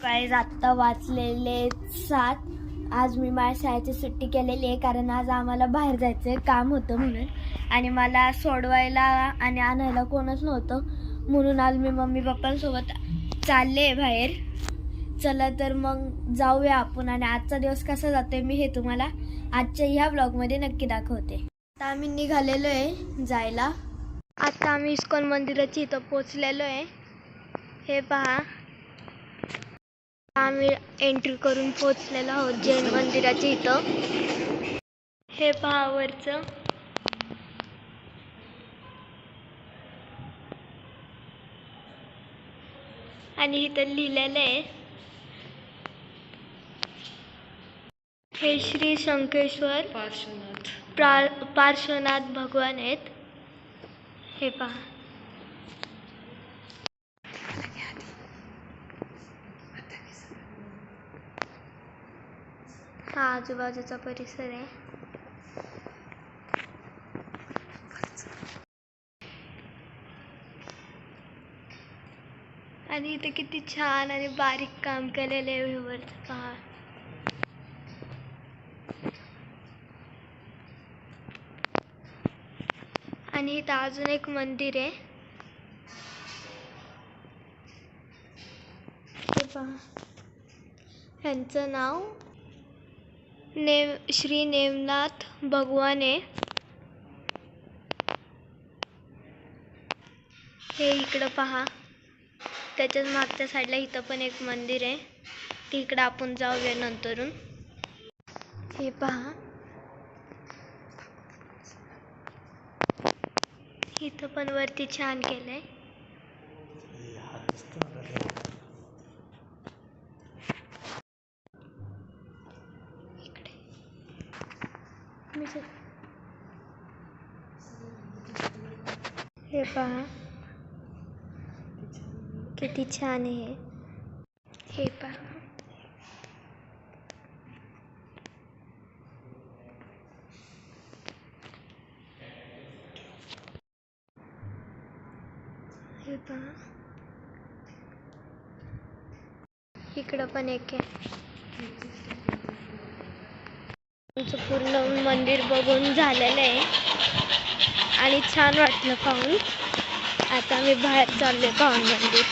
Guys आत्ता वाचलेले 7. आज मी माझ्या शाळेची सुट्टी केलेली आहे कारण आज आम्हाला बाहेर जायचं काम होतं म्हणून, आणि मला सोडवायला आणि आणायला कोणच नव्हतं म्हणून आज मी मम्मी पप्पांसोबत चालले बाहेर. चला तर मग जाऊया आपण, आणि आजचा दिवस कसा जातोय मी हे तुम्हाला आजच्या ह्या ब्लॉगमध्ये नक्की दाखवते. आता आम्ही निघालेलो आहे जायला. आता आम्ही इस्कॉन मंदिराची इथं पोचलेलो आहे. हे पहा, आम्ही एंट्री करून पोचलेलो आहोत जैन मंदिराच्या इथं. हे पहा वरचं. आणि इथं लिहिलेलं आहे हे श्री शंकेश्वर पार्श्वनाथ भगवान आहेत. हे पहा. हा आजूबाजूचा परिसर आहे. आणि इथे किती छान आणि बारीक काम केलेले आहे वरचं पहा. आणि इथं अजून एक मंदिर आहे. हे पहा, ह्यांचं नाव श्री नेमनाथ भगवान आहे. हे इकडं पहा, त्याच्याच मागच्या साईडला इथं पण एक मंदिर आहे. तिकडं आपण जाऊया नंतरून. हे पहा, इथं पण वरती छान केलंय. हे पहा किती छान आहे. हे पहा, हे पहा, इकडं पण एक आहे. आमचं पूर्ण मंदिर बघून झालेलं आहे आणि छान वाटलं पाहून. आता मी बाहेर चालले पाहून मंदिर.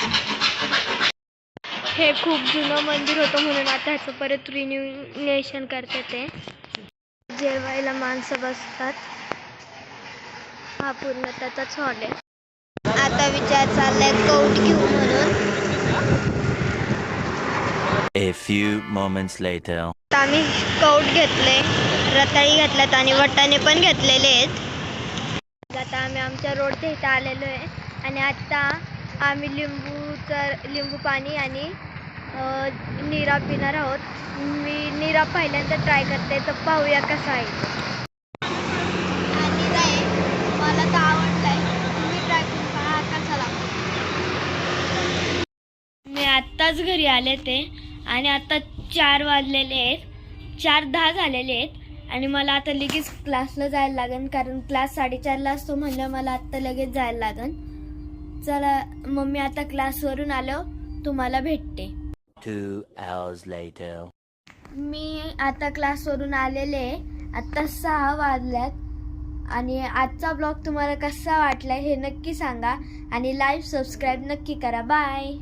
हे खूप जुनं मंदिर होतं म्हणून आता ह्याचं परत रिन्यूएशन करते. ते जेवायला माणसं बसतात. हा पूर्ण त्याचाच हॉल आहे. आता विचार चाललाय कौट घेऊ म्हणून. A few moments later. आम्ही कौट घेतले, रताळी घेतल्यात आणि वटाणे पण घेतलेले आहेत. आता आम्ही आमच्या रोडच्या इथं आलेलो आहे आणि आता आम्ही लिंबू पाणी आणि नीरा पिणार आहोत. मी नीरा पहिल्यांदा ट्राय करते, तर पाहूया कसा आहे. नीरा आहे, मला तर आवडलाय. तुम्ही ट्राय करून पहा कसा लागतो. मी आत्ताच घरी आले ते, आणि आता 4 वाजलेले आहेत, 4:10 झालेले आहेत. आणि मला आता लगेच क्लासला जायला लागेल कारण क्लास 4:30ला असतो म्हणलं मला आता लगेच जायला लागेल. चला मग मी आता क्लासवरून आलो तुम्हाला भेटते. 2 hours later. मी आता क्लासवरून आलेले, आता 6 वाजल्यात. आणि आजचा ब्लॉग तुम्हाला कसा वाटला हे नक्की सांगा आणि लाईक सबस्क्राईब नक्की करा. बाय.